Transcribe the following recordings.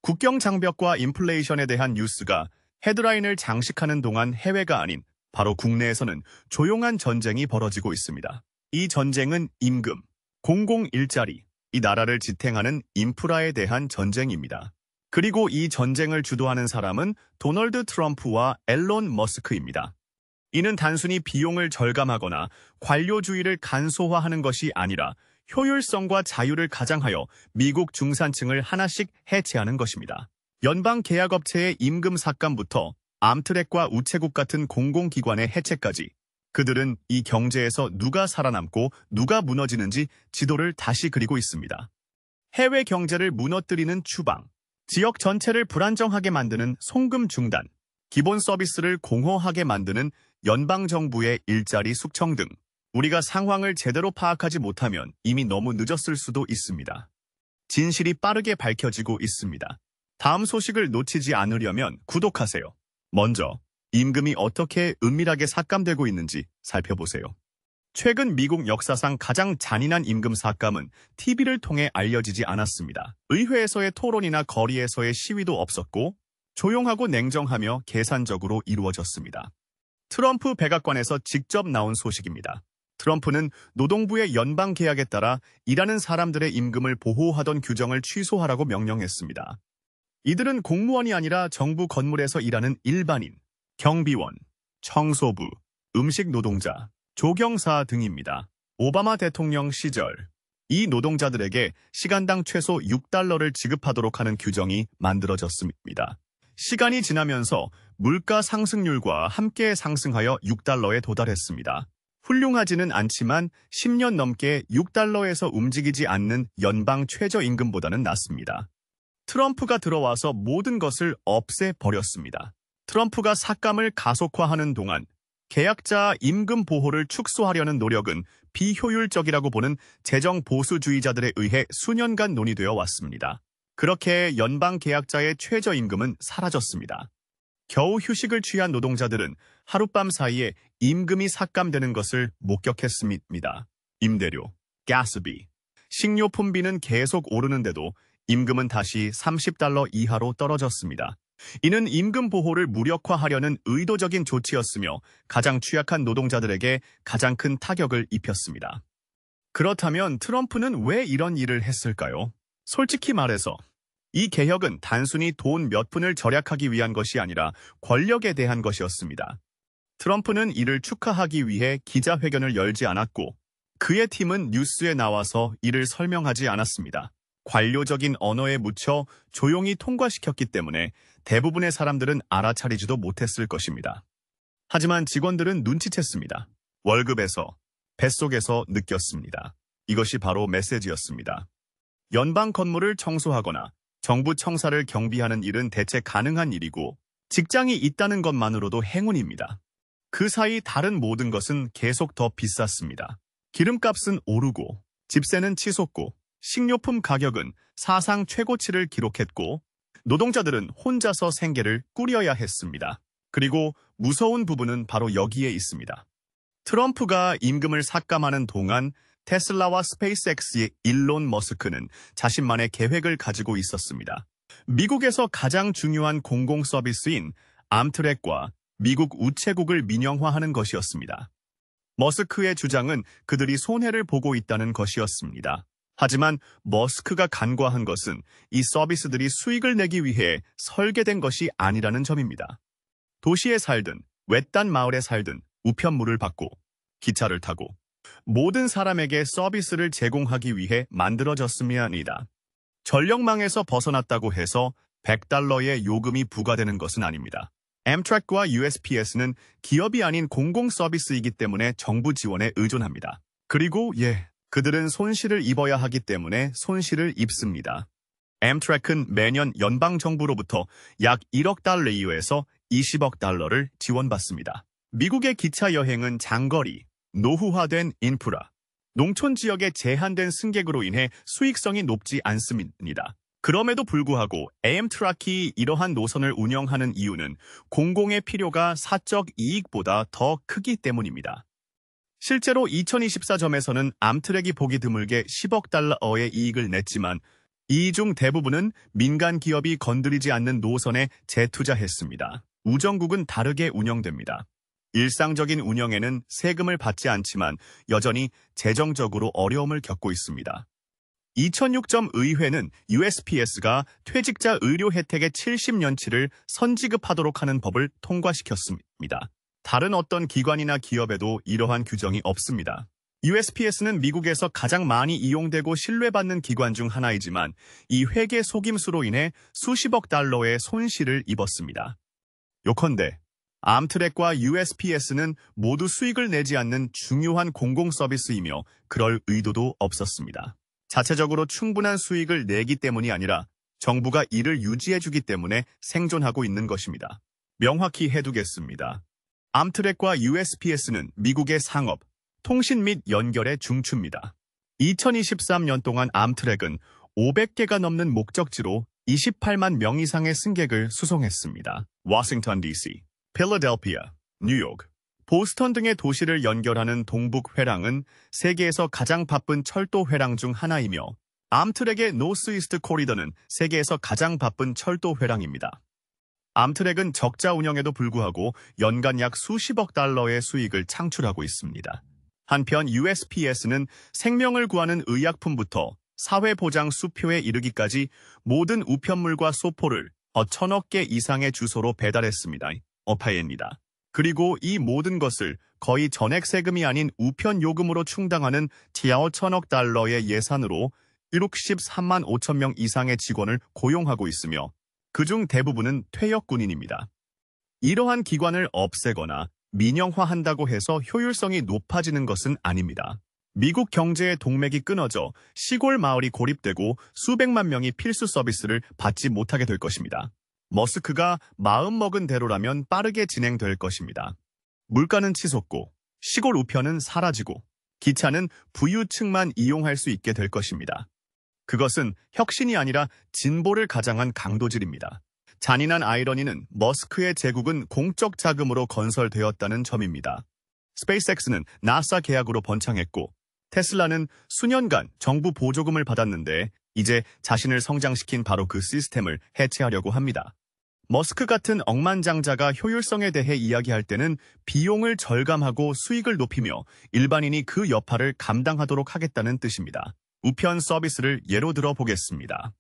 국경 장벽과 인플레이션에 대한 뉴스가 헤드라인을 장식하는 동안 해외가 아닌 바로 국내에서는 조용한 전쟁이 벌어지고 있습니다. 이 전쟁은 임금, 공공 일자리, 이 나라를 지탱하는 인프라에 대한 전쟁입니다. 그리고 이 전쟁을 주도하는 사람은 도널드 트럼프와 앨런 머스크입니다. 이는 단순히 비용을 절감하거나 관료주의를 간소화하는 것이 아니라 효율성과 자유를 가장하여 미국 중산층을 하나씩 해체하는 것입니다. 연방 계약업체의 임금 삭감부터 암트랙과 우체국 같은 공공기관의 해체까지 그들은 이 경제에서 누가 살아남고 누가 무너지는지 지도를 다시 그리고 있습니다. 해외 경제를 무너뜨리는 추방, 지역 전체를 불안정하게 만드는 송금 중단, 기본 서비스를 공허하게 만드는 연방정부의 일자리 숙청 등 우리가 상황을 제대로 파악하지 못하면 이미 너무 늦었을 수도 있습니다. 진실이 빠르게 밝혀지고 있습니다. 다음 소식을 놓치지 않으려면 구독하세요. 먼저 임금이 어떻게 은밀하게 삭감되고 있는지 살펴보세요. 최근 미국 역사상 가장 잔인한 임금 삭감은 TV를 통해 알려지지 않았습니다. 의회에서의 토론이나 거리에서의 시위도 없었고 조용하고 냉정하며 계산적으로 이루어졌습니다. 트럼프 백악관에서 직접 나온 소식입니다. 트럼프는 노동부의 연방 계약에 따라 일하는 사람들의 임금을 보호하던 규정을 취소하라고 명령했습니다. 이들은 공무원이 아니라 정부 건물에서 일하는 일반인, 경비원, 청소부, 음식 노동자, 조경사 등입니다. 오바마 대통령 시절 이 노동자들에게 시간당 최소 6달러를 지급하도록 하는 규정이 만들어졌습니다. 시간이 지나면서 물가 상승률과 함께 상승하여 6달러에 도달했습니다. 훌륭하지는 않지만 10년 넘게 6달러에서 움직이지 않는 연방 최저임금보다는 낫습니다. 트럼프가 들어와서 모든 것을 없애버렸습니다. 트럼프가 삭감을 가속화하는 동안 계약자 임금 보호를 축소하려는 노력은 비효율적이라고 보는 재정 보수주의자들에 의해 수년간 논의되어 왔습니다. 그렇게 연방 계약자의 최저임금은 사라졌습니다. 겨우 휴식을 취한 노동자들은 하룻밤 사이에 임금이 삭감되는 것을 목격했습니다. 임대료, 가스비, 식료품비는 계속 오르는데도 임금은 다시 30달러 이하로 떨어졌습니다. 이는 임금 보호를 무력화하려는 의도적인 조치였으며 가장 취약한 노동자들에게 가장 큰 타격을 입혔습니다. 그렇다면 트럼프는 왜 이런 일을 했을까요? 솔직히 말해서 이 개혁은 단순히 돈 몇 푼을 절약하기 위한 것이 아니라 권력에 대한 것이었습니다. 트럼프는 이를 축하하기 위해 기자회견을 열지 않았고 그의 팀은 뉴스에 나와서 이를 설명하지 않았습니다. 관료적인 언어에 묻혀 조용히 통과시켰기 때문에 대부분의 사람들은 알아차리지도 못했을 것입니다. 하지만 직원들은 눈치챘습니다. 월급에서, 뱃속에서 느꼈습니다. 이것이 바로 메시지였습니다. 연방 건물을 청소하거나 정부 청사를 경비하는 일은 대체 가능한 일이고 직장이 있다는 것만으로도 행운입니다. 그 사이 다른 모든 것은 계속 더 비쌌습니다. 기름값은 오르고 집세는 치솟고 식료품 가격은 사상 최고치를 기록했고 노동자들은 혼자서 생계를 꾸려야 했습니다. 그리고 무서운 부분은 바로 여기에 있습니다. 트럼프가 임금을 삭감하는 동안 테슬라와 스페이스X의 일론 머스크는 자신만의 계획을 가지고 있었습니다. 미국에서 가장 중요한 공공 서비스인 암트랙과 미국 우체국을 민영화하는 것이었습니다. 머스크의 주장은 그들이 손해를 보고 있다는 것이었습니다. 하지만 머스크가 간과한 것은 이 서비스들이 수익을 내기 위해 설계된 것이 아니라는 점입니다. 도시에 살든 외딴 마을에 살든 우편물을 받고 기차를 타고 모든 사람에게 서비스를 제공하기 위해 만들어졌습니다. 전력망에서 벗어났다고 해서 100달러의 요금이 부과되는 것은 아닙니다. 엠트랙과 USPS는 기업이 아닌 공공 서비스이기 때문에 정부 지원에 의존합니다. 그리고 그들은 손실을 입어야 하기 때문에 손실을 입습니다. 엠트랙은 매년 연방정부로부터 약 1억 달러에서 20억 달러를 지원받습니다. 미국의 기차 여행은 장거리, 노후화된 인프라, 농촌 지역의 제한된 승객으로 인해 수익성이 높지 않습니다. 그럼에도 불구하고 엠트랙이 이러한 노선을 운영하는 이유는 공공의 필요가 사적 이익보다 더 크기 때문입니다. 실제로 2024점에서는 암트랙이 보기 드물게 10억 달러의 이익을 냈지만 이 중 대부분은 민간 기업이 건드리지 않는 노선에 재투자했습니다. 우정국은 다르게 운영됩니다. 일상적인 운영에는 세금을 받지 않지만 여전히 재정적으로 어려움을 겪고 있습니다. 2006점 의회는 USPS가 퇴직자 의료 혜택의 70년치를 선지급하도록 하는 법을 통과시켰습니다. 다른 어떤 기관이나 기업에도 이러한 규정이 없습니다. USPS는 미국에서 가장 많이 이용되고 신뢰받는 기관 중 하나이지만 이 회계 속임수로 인해 수십억 달러의 손실을 입었습니다. 요컨대 암트랙과 USPS는 모두 수익을 내지 않는 중요한 공공 서비스이며 그럴 의도도 없었습니다. 자체적으로 충분한 수익을 내기 때문이 아니라 정부가 이를 유지해주기 때문에 생존하고 있는 것입니다. 명확히 해두겠습니다. 암트랙과 USPS는 미국의 상업, 통신 및 연결의 중추입니다. 2023년 동안 암트랙은 500개가 넘는 목적지로 28만 명 이상의 승객을 수송했습니다. 워싱턴 DC, 필라델피아, 뉴욕, 보스턴 등의 도시를 연결하는 동북 회랑은 세계에서 가장 바쁜 철도 회랑 중 하나이며 암트랙의 노스이스트 코리더는 세계에서 가장 바쁜 철도 회랑입니다. 암트랙은 적자 운영에도 불구하고 연간 약 수십억 달러의 수익을 창출하고 있습니다. 한편 USPS는 생명을 구하는 의약품부터 사회보장 수표에 이르기까지 모든 우편물과 소포를 1,000억 개 이상의 주소로 배달했습니다. 어파입니다. 그리고 이 모든 것을 거의 전액 세금이 아닌 우편 요금으로 충당하는 1,000억 달러의 예산으로 63만 5천 명 이상의 직원을 고용하고 있으며 그중 대부분은 퇴역 군인입니다. 이러한 기관을 없애거나 민영화한다고 해서 효율성이 높아지는 것은 아닙니다. 미국 경제의 동맥이 끊어져 시골 마을이 고립되고 수백만 명이 필수 서비스를 받지 못하게 될 것입니다. 머스크가 마음먹은 대로라면 빠르게 진행될 것입니다. 물가는 치솟고 시골 우편은 사라지고 기차는 부유층만 이용할 수 있게 될 것입니다. 그것은 혁신이 아니라 진보를 가장한 강도질입니다. 잔인한 아이러니는 머스크의 제국은 공적 자금으로 건설되었다는 점입니다. 스페이스X는 나사 계약으로 번창했고 테슬라는 수년간 정부 보조금을 받았는데 이제 자신을 성장시킨 바로 그 시스템을 해체하려고 합니다. 머스크 같은 억만장자가 효율성에 대해 이야기할 때는 비용을 절감하고 수익을 높이며 일반인이 그 여파를 감당하도록 하겠다는 뜻입니다. 우편 서비스를 예로 들어 보겠습니다.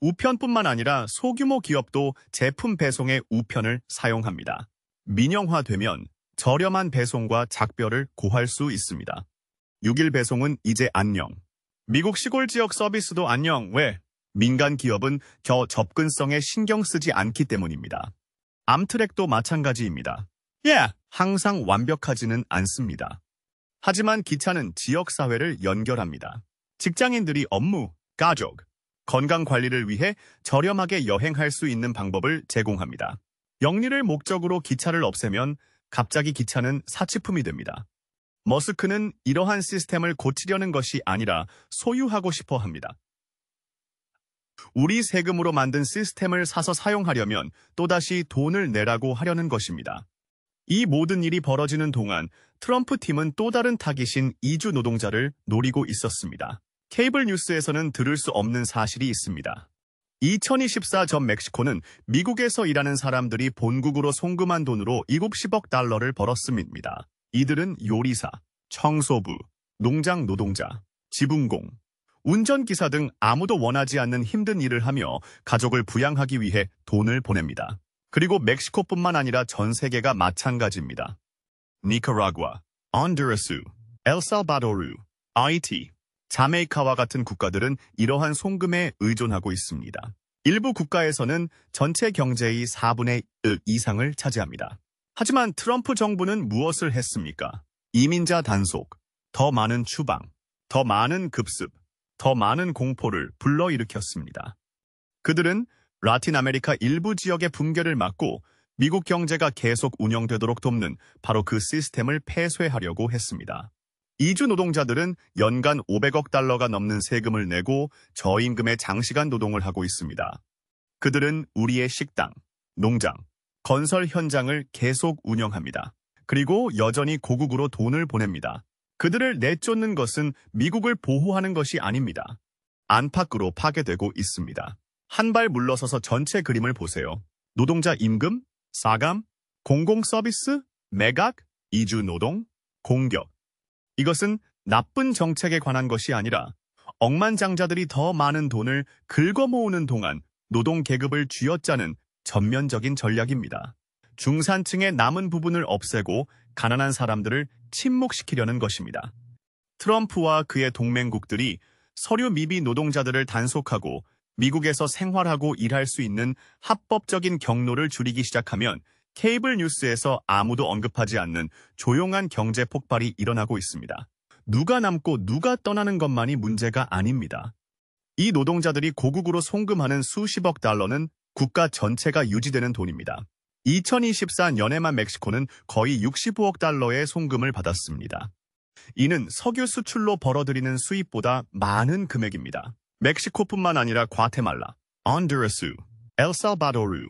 우편뿐만 아니라 소규모 기업도 제품 배송에 우편을 사용합니다. 민영화되면 저렴한 배송과 작별을 고할 수 있습니다. 6일 배송은 이제 안녕. 미국 시골 지역 서비스도 안녕. 왜? 민간 기업은 접근성에 신경 쓰지 않기 때문입니다. 암트랙도 마찬가지입니다. 항상 완벽하지는 않습니다. 하지만 기차는 지역사회를 연결합니다. 직장인들이 업무, 가족, 건강 관리를 위해 저렴하게 여행할 수 있는 방법을 제공합니다. 영리를 목적으로 기차를 없애면 갑자기 기차는 사치품이 됩니다. 머스크는 이러한 시스템을 고치려는 것이 아니라 소유하고 싶어 합니다. 우리 세금으로 만든 시스템을 사서 사용하려면 또다시 돈을 내라고 하려는 것입니다. 이 모든 일이 벌어지는 동안 트럼프 팀은 또 다른 타깃인 이주 노동자를 노리고 있었습니다. 케이블 뉴스에서는 들을 수 없는 사실이 있습니다. 2024 전 멕시코는 미국에서 일하는 사람들이 본국으로 송금한 돈으로 70억 달러를 벌었습니다. 이들은 요리사, 청소부, 농장 노동자, 지붕공, 운전기사 등 아무도 원하지 않는 힘든 일을 하며 가족을 부양하기 위해 돈을 보냅니다. 그리고 멕시코뿐만 아니라 전 세계가 마찬가지입니다. 니카라과, 온두라스, 엘살바도르, 하이티, 자메이카와 같은 국가들은 이러한 송금에 의존하고 있습니다. 일부 국가에서는 전체 경제의 4분의 1 이상을 차지합니다. 하지만 트럼프 정부는 무엇을 했습니까? 이민자 단속, 더 많은 추방, 더 많은 급습, 더 많은 공포를 불러일으켰습니다. 그들은 라틴 아메리카 일부 지역의 붕괴를 막고 미국 경제가 계속 운영되도록 돕는 바로 그 시스템을 폐쇄하려고 했습니다. 이주 노동자들은 연간 500억 달러가 넘는 세금을 내고 저임금의 장시간 노동을 하고 있습니다. 그들은 우리의 식당, 농장, 건설 현장을 계속 운영합니다. 그리고 여전히 고국으로 돈을 보냅니다. 그들을 내쫓는 것은 미국을 보호하는 것이 아닙니다. 안팎으로 파괴되고 있습니다. 한 발 물러서서 전체 그림을 보세요. 노동자 임금, 사감, 공공 서비스, 매각, 이주 노동, 공격. 이것은 나쁜 정책에 관한 것이 아니라 억만장자들이 더 많은 돈을 긁어모으는 동안 노동 계급을 쥐어짜는 전면적인 전략입니다. 중산층의 남은 부분을 없애고 가난한 사람들을 침묵시키려는 것입니다. 트럼프와 그의 동맹국들이 서류 미비 노동자들을 단속하고 미국에서 생활하고 일할 수 있는 합법적인 경로를 줄이기 시작하면 케이블 뉴스에서 아무도 언급하지 않는 조용한 경제 폭발이 일어나고 있습니다. 누가 남고 누가 떠나는 것만이 문제가 아닙니다. 이 노동자들이 고국으로 송금하는 수십억 달러는 국가 전체가 유지되는 돈입니다. 2024년에만 멕시코는 거의 65억 달러의 송금을 받았습니다. 이는 석유 수출로 벌어들이는 수입보다 많은 금액입니다. 멕시코뿐만 아니라 과테말라, 온두라스, 엘살바도르,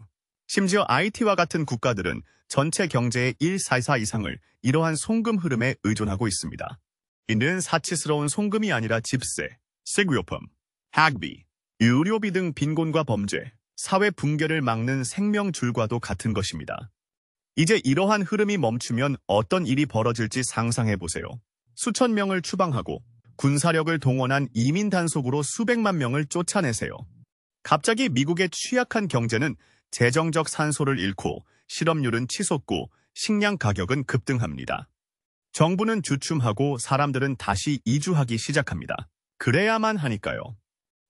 심지어 아이티와 같은 국가들은 전체 경제의 1/4 이상을 이러한 송금 흐름에 의존하고 있습니다. 이는 사치스러운 송금이 아니라 집세, 식료품, 학비, 의료비 등 빈곤과 범죄, 사회 붕괴를 막는 생명줄과도 같은 것입니다. 이제 이러한 흐름이 멈추면 어떤 일이 벌어질지 상상해보세요. 수천 명을 추방하고 군사력을 동원한 이민 단속으로 수백만 명을 쫓아내세요. 갑자기 미국의 취약한 경제는 재정적 산소를 잃고 실업률은 치솟고 식량 가격은 급등합니다. 정부는 주춤하고 사람들은 다시 이주하기 시작합니다. 그래야만 하니까요.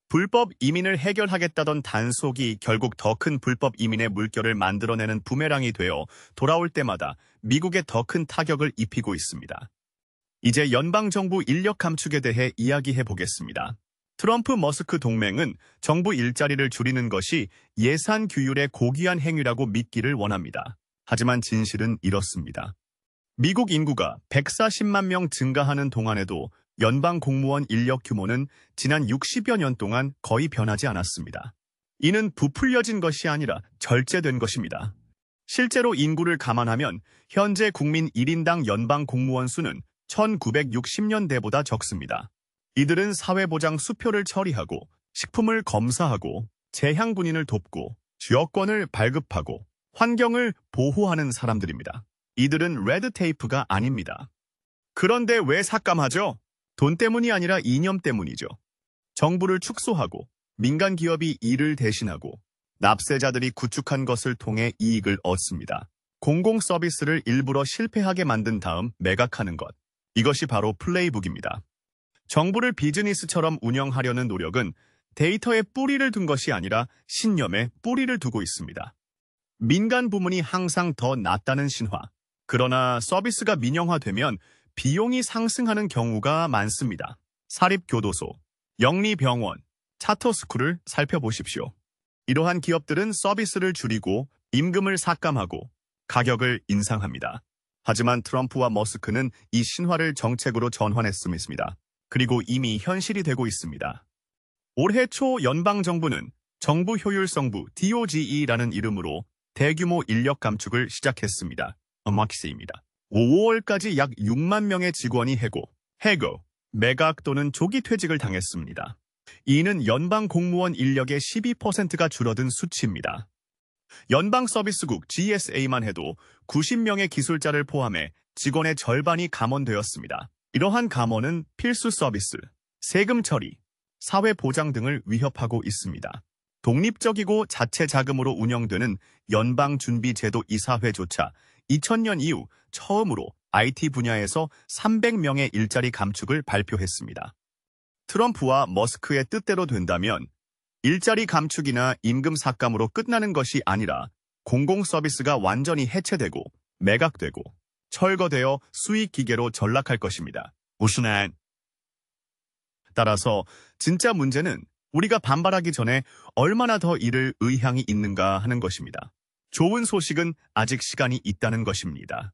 불법 이민을 해결하겠다던 단속이 결국 더 큰 불법 이민의 물결을 만들어내는 부메랑이 되어 돌아올 때마다 미국에 더 큰 타격을 입히고 있습니다. 이제 연방정부 인력 감축에 대해 이야기해 보겠습니다. 트럼프 머스크 동맹은 정부 일자리를 줄이는 것이 예산 규율의 고귀한 행위라고 믿기를 원합니다. 하지만 진실은 이렇습니다. 미국 인구가 140만 명 증가하는 동안에도 연방 공무원 인력 규모는 지난 60여 년 동안 거의 변하지 않았습니다. 이는 부풀려진 것이 아니라 절제된 것입니다. 실제로 인구를 감안하면 현재 국민 1인당 연방 공무원 수는 1960년대보다 적습니다. 이들은 사회보장 수표를 처리하고 식품을 검사하고 재향군인을 돕고 주여권을 발급하고 환경을 보호하는 사람들입니다. 이들은 레드테이프가 아닙니다. 그런데 왜 삭감하죠? 돈 때문이 아니라 이념 때문이죠. 정부를 축소하고 민간 기업이 이를 대신하고 납세자들이 구축한 것을 통해 이익을 얻습니다. 공공 서비스를 일부러 실패하게 만든 다음 매각하는 것. 이것이 바로 플레이북입니다. 정부를 비즈니스처럼 운영하려는 노력은 데이터에 뿌리를 둔 것이 아니라 신념에 뿌리를 두고 있습니다. 민간 부문이 항상 더 낫다는 신화. 그러나 서비스가 민영화되면 비용이 상승하는 경우가 많습니다. 사립교도소, 영리병원, 차터스쿨을 살펴보십시오. 이러한 기업들은 서비스를 줄이고 임금을 삭감하고 가격을 인상합니다. 하지만 트럼프와 머스크는 이 신화를 정책으로 전환했습니다. 그리고 이미 현실이 되고 있습니다. 올해 초 연방정부는 정부 효율성부 DOGE라는 이름으로 대규모 인력 감축을 시작했습니다. 마키스입니다. 5월까지 약 6만 명의 직원이 해고, 매각 또는 조기 퇴직을 당했습니다. 이는 연방 공무원 인력의 12%가 줄어든 수치입니다. 연방서비스국 GSA만 해도 90명의 기술자를 포함해 직원의 절반이 감원되었습니다. 이러한 감원은 필수 서비스, 세금 처리, 사회보장 등을 위협하고 있습니다. 독립적이고 자체 자금으로 운영되는 연방준비제도 이사회조차 2000년 이후 처음으로 IT 분야에서 300명의 일자리 감축을 발표했습니다. 트럼프와 머스크의 뜻대로 된다면 일자리 감축이나 임금 삭감으로 끝나는 것이 아니라 공공 서비스가 완전히 해체되고 매각되고 철거되어 수익 기계로 전락할 것입니다. 우스난. 따라서 진짜 문제는 우리가 반발하기 전에 얼마나 더 이를 의향이 있는가 하는 것입니다. 좋은 소식은 아직 시간이 있다는 것입니다.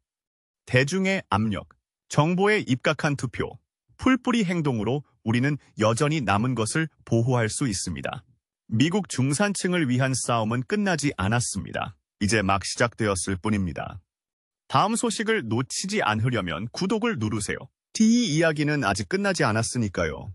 대중의 압력, 정보에 입각한 투표, 풀뿌리 행동으로 우리는 여전히 남은 것을 보호할 수 있습니다. 미국 중산층을 위한 싸움은 끝나지 않았습니다. 이제 막 시작되었을 뿐입니다. 다음 소식을 놓치지 않으려면 구독을 누르세요. 이 이야기는 아직 끝나지 않았으니까요.